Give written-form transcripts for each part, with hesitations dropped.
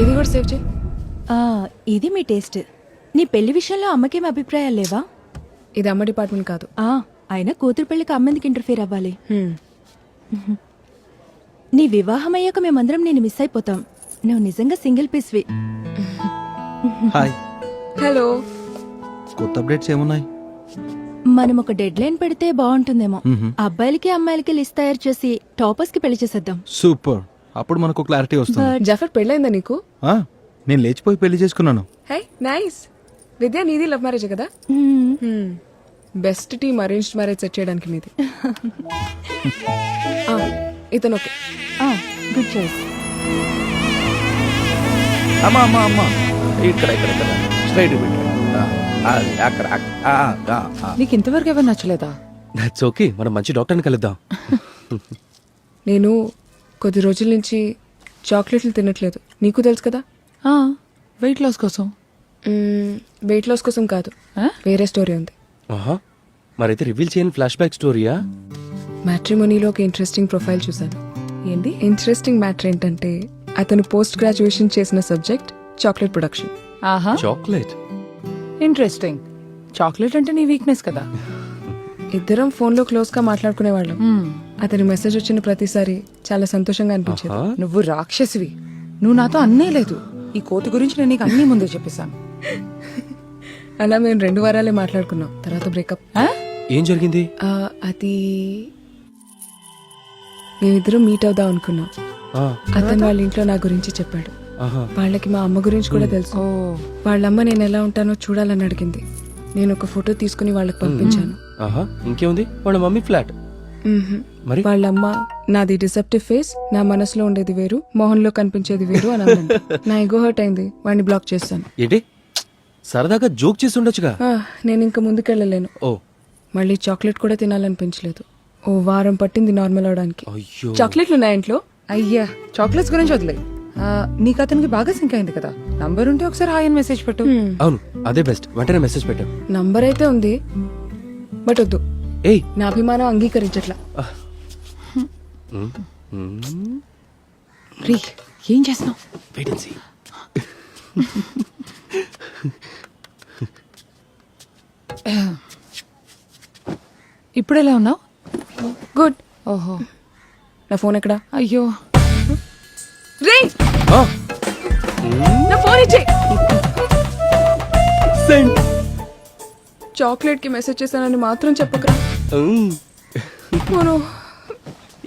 ఇది కూడా సేవ్ చేయి. ఇది మీ టేస్ట్. నీ పెళ్లి విషయంలో అమ్మకేం అభిప్రాయాలు లేవా? ఇది అమ్మ డిపార్ట్మెంట్ కాదు. అయినా కూతురు పెళ్లికి అమ్మెందుకు ఇంటర్ఫీర్ అవ్వాలి? నీ వివాహం అయ్యాక మేమందరం నేను మిస్ అయిపోతాం. నువ్వు నిజంగా సింగిల్ పీస్వి. హాయ్. హలో. కొత్త అప్డేట్స్ ఏమున్నాయి? మనం ఒక డెడ్ లైన్ పెడితే బాగుంటుందేమో. అబ్బాయిలకి అమ్మాయిలకి లిస్ట్ తయారు చేసి టాపర్స్ కి పెళ్లి చేసేద్దాం. సూపర్. అప్పుడు మనకు క్లారిటీ వస్తుంది. జాఫర్ పెళ్ళైందా నీకు? నేను లేచిపోయి పెళ్లి చేసుకున్నాను. High nice. విద్య నీది లవ్ మ్యారేజ్ కదా? Best team arranged marriage set చేయడానికి మీది. ఇతను ఓకే. Good choice. అమ్మా అమ్మా అమ్మా ఇక్కడ ఇక్కడ ఇక్కడ స్ట్రైట్ అక్కడ నీకు ఇంతవరకు ఎవరు నచ్చలేదా? దట్స్ ఓకే, మనం మంచి డాక్టర్ని కలుద్దాం. నేను కొద్ది రోజుల నుంచి చాక్లెట్లు తినట్లేదు, నీకు తెలుసు కదా. వెయిట్ లాస్ కోసం. వెయిట్ లాస్ కోసం కాదు, వేరే స్టోరీ ఉంది. మరైతే రివీల్ చేయని ఫ్లాష్ బ్యాక్ స్టోరీయా? మ్యాట్రిమోనీలో ఒక ఇంట్రెస్టింగ్ ప్రొఫైల్ చూసాను. ఏంటి ఇంట్రెస్టింగ్ మ్యాటర్ ఏంటంటే అతను పోస్ట్ గ్రాడ్యుయేషన్ చేసిన సబ్జెక్ట్ చాక్లెట్ ప్రొడక్షన్. ఆహా, చాక్లెట్ ఇంట్రెస్టింగ్. చాక్లెట్ అంటే నీ వీక్నెస్ కదా. ఇద్దరం ఫోన్ లో క్లోజ్ గా మాట్లాడుకునేవాళ్ళం. అతని మెసేజ్ వచ్చిన ప్రతిసారి చాలా సంతోషంగా అనిపించేది. నువ్వు రాక్షసివి. నువ్వు నాతో అన్నే లేదు. ఈ కోతి గురించి నేను నీకు అన్నీ ముందే చెప్పేశాను. అలా మేము 2 వారాలే మాట్లాడుకున్నాం, తర్వాత బ్రేకప్. ఏం జరిగింది? అది మేమిద్దరం మీట్ అవుదాం అనుకున్నాం. అతను వాళ్ళ ఇంట్లో నా గురించి చెప్పాడు. వాళ్ళకి మా అమ్మ గురించి కూడా తెలుసు. వాళ్ళమ్మ నేను ఎలా ఉంటానో చూడాలని అడిగింది. నేను ఒక ఫోటో తీసుకుని వాళ్ళకి పంపించాను. ఇంకేముంది, వాళ్ళ మమ్మీ ఫ్లాట్. మరి వాళ్ళమ్మ నాది డిసెప్టివ్ ఫేస్, నా మనసులో ఉండేది వేరు, మొహంలో కనిపించేది వేరు అని అన్నది. నా ఎగో హర్ట్ అయింది, వాడిని బ్లాక్ చేశాను. ఏంటి, సరదాగా జోక్ చేసి ఉండొచ్చుగా. నేను ఇంకా ముందుకెళ్ళలేను. మళ్ళీ చాక్లెట్ కూడా తినాలనిపించలేదు. ఓ వారం పట్టింది నార్మల్ అవడానికి. చాక్లెట్లు ఉన్నాయి ఇంట్లో. అయ్యా, చాక్లెట్స్ గురించి వదిలే. నీకు అతనికి బాగా సింక్ అయింది కదా. నంబర్ ఉంటే ఒకసారి హాయ్ అని మెసేజ్ పెట్టు. అవును, అదే బెస్ట్. వెంటనే మెసేజ్ పెట్టు. నంబర్ అయితే ఉంది, బట్ వద్దు. ఏయ్, నా అభిమానం అంగీకరించట్లా. ఏం చేస్తున్నావు? Wait and see. ఇప్పుడు ఎలా ఉన్నావు? గుడ్. ఓహో, నా ఫోన్ ఎక్కడా? అయ్యో. రే, నా ఫోన్ ఇచ్చే. చాక్లెట్ కి మెసేజ్ చేశానని మాత్రం చెప్పకరా.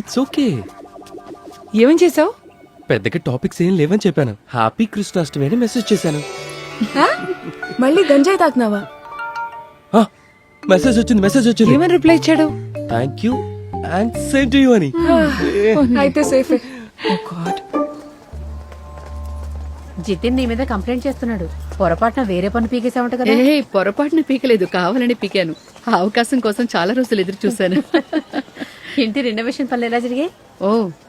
It's okay. ఏమేం చేసావు? పెద్దగా టాపిక్స్ ఏం లేవని చెప్పాను. హ్యాపీ కృష్ణాష్టమి అని మెసేజ్ చేశాను. మళ్ళీ గంజాయి తాకినావా? మెసేజ్ వచ్చింది. ఏమని రిప్లై ఇచ్చాడు? Thank you and same to you అని. అయితే సేఫే. జితిన్ నీ మీద కంప్లైంట్ చేస్తున్నాడు. పొరపాటున వేరే పని పీకేసామంట కదా. పొరపాటున పీకలేదు, కావాలని పీకాను. ఆ అవకాశం కోసం చాలా రోజులు ఎదురు చూశాను. ఇంటి రెనోవేషన్ పనులు ఎలా జరిగాయి?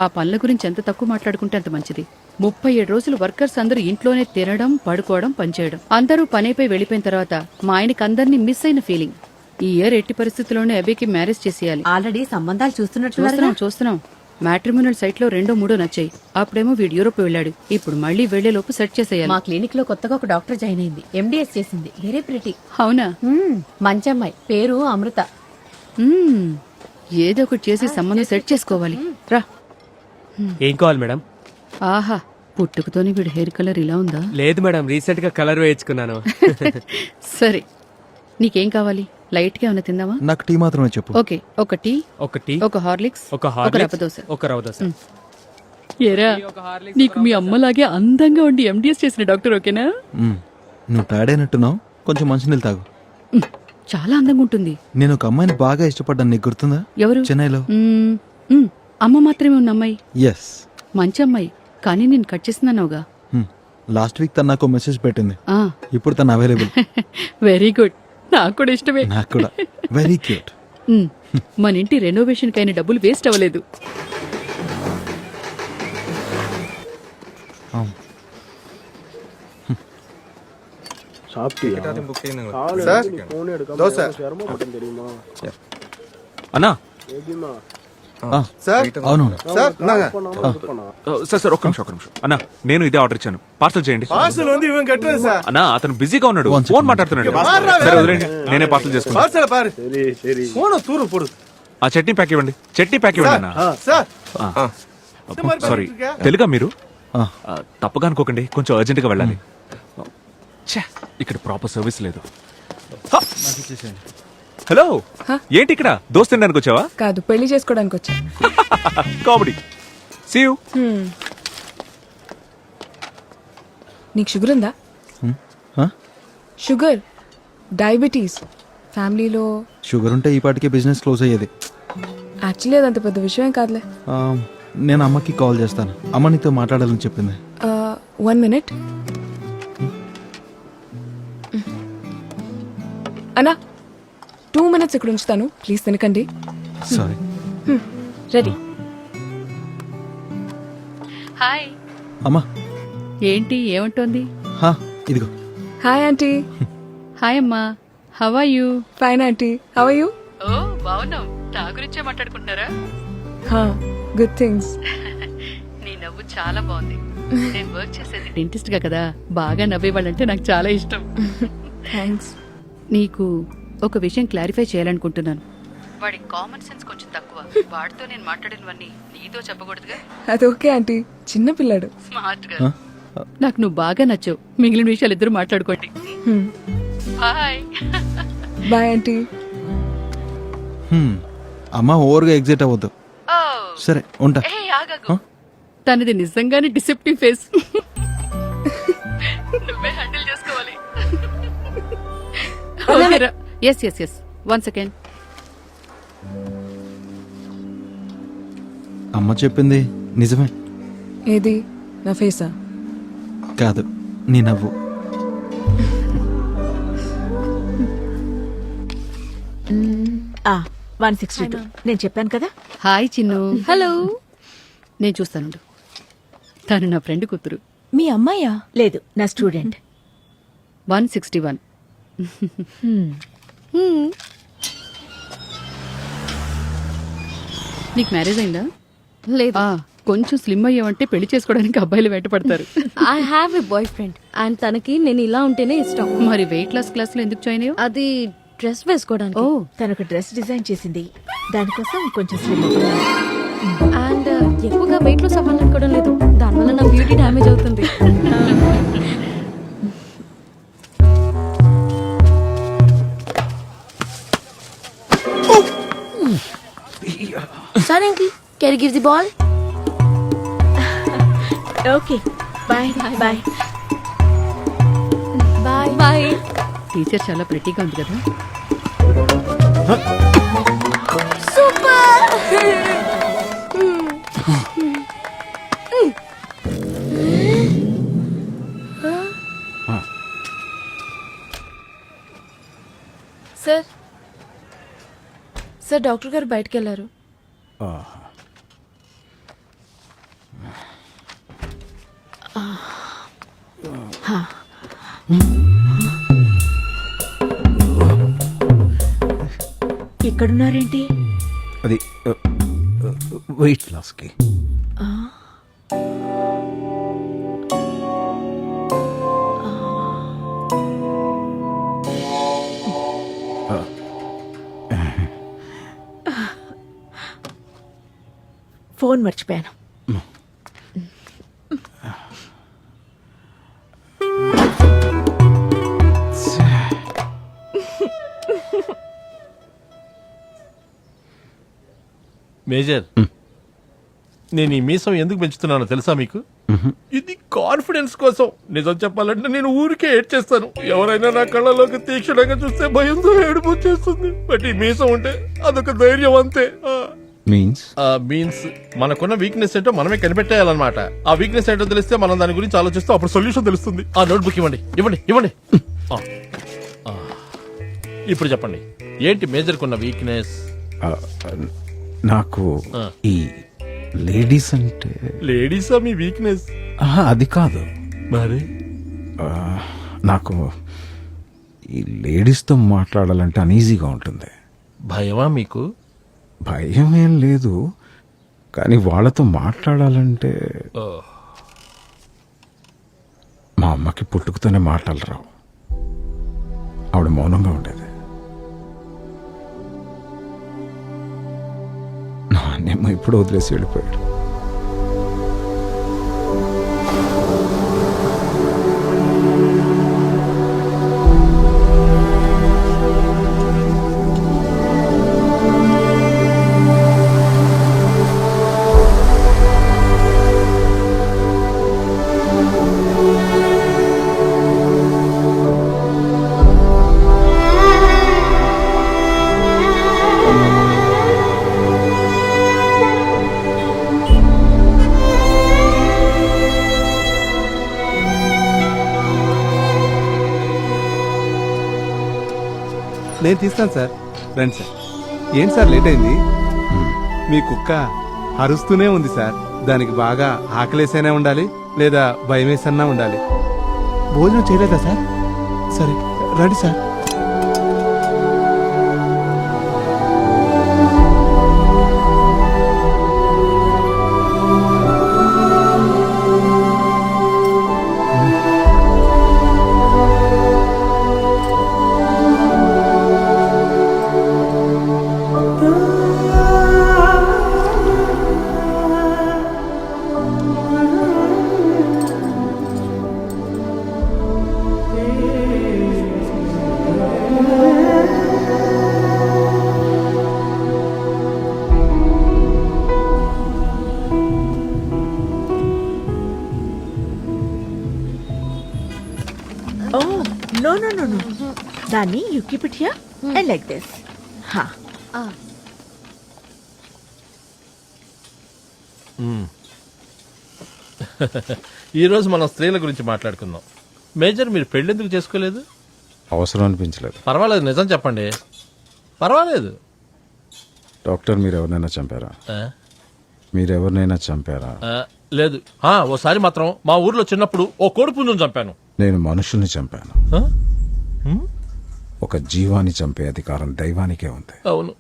ఆ పనుల గురించి ఎంత తక్కువ మాట్లాడుకుంటే అంత మంచిది. 37 రోజులు వర్కర్స్ అందరూ ఇంట్లోనే తినడం, పడుకోవడం, పనిచేయడం. అందరూ పనైపోయి వెళ్లిపోయిన తర్వాత మా ఆయనకి అందరినీ మిస్ అయిన ఫీలింగ్. ఈ ఇయర్ ఎట్టి పరిస్థితుల్లోనే అభికి మ్యారేజ్ చేసేయాలి. ఆల్రెడీ సంబంధాలు చూస్తున్నాం. మ్యాట్రిమోనియల్ సైట్ లో 2-3 నచ్చాయి. అప్పుడేమో వీడు యూరోప్ వెళ్ళాడు. ఇప్పుడు మళ్ళీ వెళ్లేలోపు సెట్ చేసేయాలి. మా క్లినిక్ లో కొత్తగా ఒక డాక్టర్ జాయిన్ అయింది. MDS చేసింది. Very pretty. అవునా? మంచి అమ్మాయి, పేరు అమృత. ఏదో ఒకటి చేసి సంబంధం సెట్ చేసుకోవాలి. రా. ఏం కావాలి మేడం? ఆహా, పుట్టుకతోనే వీడు హెయిర్ కలర్ ఇలా ఉందా? లేదు మేడం, రీసెంట్ గా కలర్ వేయించుకున్నాను. సరే, నీకేం కావాలి? లైట్ గా ఏమైనా తిందామా? నాకు టీ మాత్రమే చెప్పు. ఓకే, ఒక టీ, ఒక హార్లిక్స్, ఒక రవ్వ దోశ, ఒక రవ్వ దోశ. ఏరా, నీకు మీ అమ్మలాగే అందంగా ఉండి MDS చేసిన డాక్టర్ ఓకేనా? నువ్వు టైర్డ్ అయినట్టున్నావు, కొంచెం మంచినీళ్ళు తాగు. చాలా అందంగా ఉంటుంది. నేను ఒక అమ్మాయిని బాగా ఇష్టపడ్డాను, నీకు గుర్తుందా? ఎవరు? చెన్నైలో అమ్మ మాత్రమే ఉన్న అమ్మాయి. ఎస్, మంచి అమ్మాయి, కానీ నేను కట్ చేస్తున్నావుగా. లాస్ట్ వీక్ తను నాకు మెసేజ్ పెట్టింది. ఇప్పుడు తను అవైలబుల్. వెరీ గుడ్, నాకు కూడా ఇష్టమే. నాకు కూడా వెరీ క్యూట్. మన ఇంటి రెనోవేషన్ కైన డబ్బులు వేస్ట్ అవ్వలేదు. అన్నా, అవును సార్ సార్ ఒక్క నిమిషం అన్న నేను ఇదే ఆర్డర్ ఇచ్చాను పార్సల్ చేయండి అన్న అతను బిజీగా ఉన్నాడు ఫోన్ మాట్లాడుతున్నాడు సరే వదిలేండి నేనే పార్సల్ చేసుకున్నాను ఆ చట్నీ ప్యాక్ ఇవ్వండి అన్న సారీ తెలుగా మీరు తప్పగా అనుకోకండి కొంచెం అర్జెంట్ గా వెళ్ళాలి ఛే, ఇక్కడ ప్రాపర్ సర్వీస్ లేదు హలో ఏంటి ఇక్కడ దోస్త్ తినడానికి వచ్చావా కాదు పెళ్లి చేసుకోవడానికి వచ్చా. కామెడీ సీ యూ నీకు షుగర్ ఉందా? షుగర్, డయాబెటీస్, ఫ్యామిలీలో. షుగర్ ఉంటే ఈ పాటికి బిజినెస్ క్లోజ్ అయ్యేది. యాక్చువల్లీ అదంత పెద్ద విషయం కాదులే. నేను అమ్మకి కాల్ చేస్తాను. అమ్మ నీతో మాట్లాడాలని చెప్పింది. 1 minute. అన్నా 2 minutes ఇక్కడ ఉంచుతాను, ప్లీజ్ తినకండి. సారీ. రెడీ. హాయ్. అమ్మా ఏంటి ఏమంటోంది? ఇదిగో. Hi aunty. హాయ్ అమ్మా, how are you? Fine aunty, how are you? ఓ బాగున్నాం. నా గురించే మాట్లాడుకుంటున్నారా? Good things. నీ నవ్వు చాలా బాగుంది. నేను వర్క్ చేసేది డెంటిస్ట్ గా కదా, బాగా నవ్వేవాళ్ళంటే నాకు చాలా ఇష్టం. థ్యాంక్స్. నీకు ఒక విషయం క్లారిఫై చేయాలనుకుంటున్నాను. వాడి కామన్ సెన్స్ కొంచెం తక్కువ. వాడితో నేను మాట్లాడినవన్నీ నీతో చెప్పకూడదుగా. అది ఓకే ఆంటీ, చిన్న పిల్లాడు. స్మార్ట్ గా. నాకు నువ్వు బాగా నచ్చావు. మిగిలిన విషయాలు ఇద్దరు మాట్లాడుకోండి. బాయ్. Bye aunty. అమ్మ ఓవర్గా ఎగ్జిట్ అవ్వద్దు. సరే ఉంటా. తనది నిజంగానే డిసెప్టివ్ ఫేస్. నువ్వే హ్యాండిల్ చేసుకోవాలి. Yes yes yes 1 second. అమ్మ చెప్పింది నిజమే. ఏది నా ఫేసా? కాదు, నీ నవ్వు. ఆ 162 నేను చెప్పాను కదా. హాయ్ చిన్ను. హలో. నేను చూస్తాను. తను నా ఫ్రెండ్ కూతురు. మీ అమ్మాయా? లేదు, నా స్టూడెంట్. 161. నీకు మ్యారేజ్ అయిందా? లేదు. కొంచెం స్లిమ్ అయ్యావంటే పెళ్లి చేసుకోవడానికి అబ్బాయిలు వెంటపడతారు. I have a boyfriend and తనకి నేను ఇలా ఉంటేనే ఇష్టం. మరి వెయిట్ లాస్ క్లాస్ లో ఎందుకు జాయిన్ అయ్యావు? అది డ్రెస్ వేసుకోవడానికి. ఓ, తనకు డ్రెస్ డిజైన్ చేసింది, దానికోసం కొంచెం స్లిమ్ అండ్ ఎక్కువగా వెయిట్ లాస్ అవ్వాలనుకోవడం లేదు, దానివల్ల నా బ్యూటీ డ్యామేజ్ అవుతుంది. Sorry, uncle. Can you give the ball? Okay bye bye Bye. Bye. Teacher చాలా ప్రెట్టీగా ఉంది కదా. సార్ డాక్టర్ గారు బయటకు వెళ్ళారు. ఇక్కడున్నారేంటి? అది వెయిట్ లాస్ కి. ఫోన్ మర్చిపోయాను. మేజర్, నేను ఈ మీసం ఎందుకు పెంచుతున్నానో తెలుసా మీకు? ఇది కాన్ఫిడెన్స్ కోసం. నిజం చెప్పాలంటే నేను ఊరికే ఏడ్ చేస్తాను. ఎవరైనా నా కళ్ళలోకి తీక్షణంగా చూస్తే భయంతో ఏడుపు వచ్చేస్తుంది. బట్ ఈ మీసం ఉంటే అదొక ధైర్యం అంతే. మీన్స్ మనకున్న వీక్నెస్ ఏంటో మనమే కనిపెట్టేయాలన్నమాట. ఆ వీక్నెస్ ఏంటో తెలిస్తే మనం దాని గురించి ఆలోచిస్తూ అప్పుడు సొల్యూషన్ తెలుస్తుంది. ఆ నోట్బుక్ ఇవ్వండి ఇవ్వండి ఇవ్వండి. ఇప్పుడు చెప్పండి, ఏంటి మేజర్కున్న వీక్నెస్? నాకు ఈ లేడీస్ అంటే. లేడీసా మీ వీక్నెస్? అది కాదు, మరి నాకు ఈ లేడీస్తో మాట్లాడాలంటే అన్ఈజీగా ఉంటుంది. భయమా మీకు? భయం ఏం లేదు, కానీ వాళ్ళతో మాట్లాడాలంటే మా అమ్మకి పుట్టుకతోనే మాటలు రావు. ఆవిడ మౌనంగా ఉండేది. నాన్నేమో ఇప్పుడు వదిలేసి వెళ్ళిపోయాడు. నేను తీస్తాను సార్. రండి సార్. ఏంటి సార్ లేట్ అయింది? మీ కుక్క అరుస్తూనే ఉంది సార్. దానికి బాగా ఆకలేసైనా ఉండాలి లేదా భయమేసన్నా ఉండాలి. భోజనం చేయలేదా సార్? సరే రండి sir. Oh, no. Dani, you keep it here and like this. Ha. ఈ రోజు మనం స్త్రీల గురించి మాట్లాడుకుందాం. మేజర్, మీరు పెళ్ళెందుకు చేసుకోలేదు? అవసరం అనిపించలేదు. పర్వాలేదు, నిజం చెప్పండి. పర్వాలేదు. డాక్టర్, మీరు ఎవరినైనా చంపారా? ఆ? మీరెవరినైనా చంపారా? లేదు. ఓసారి మాత్రం మా ఊర్లో చిన్నప్పుడు ఓ కోడి పుంజుని చంపాను. నేను మనుషుల్ని చంపాను. ఆ? ఒక జీవాన్ని చంపే అధికారం దైవానికే ఉంది. అవును.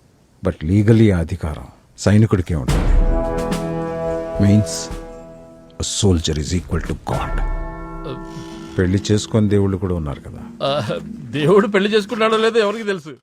బట్ లీగలీ ఆ అధికారం సైనికుడికే ఉంటుంది. Means soldier is equal to God. పెళ్లి చేసుకొని దేవుళ్ళు కూడా ఉన్నారు కదా. దేవుడు పెళ్లి చేసుకున్నాడో లేదో ఎవరికి తెలుసు.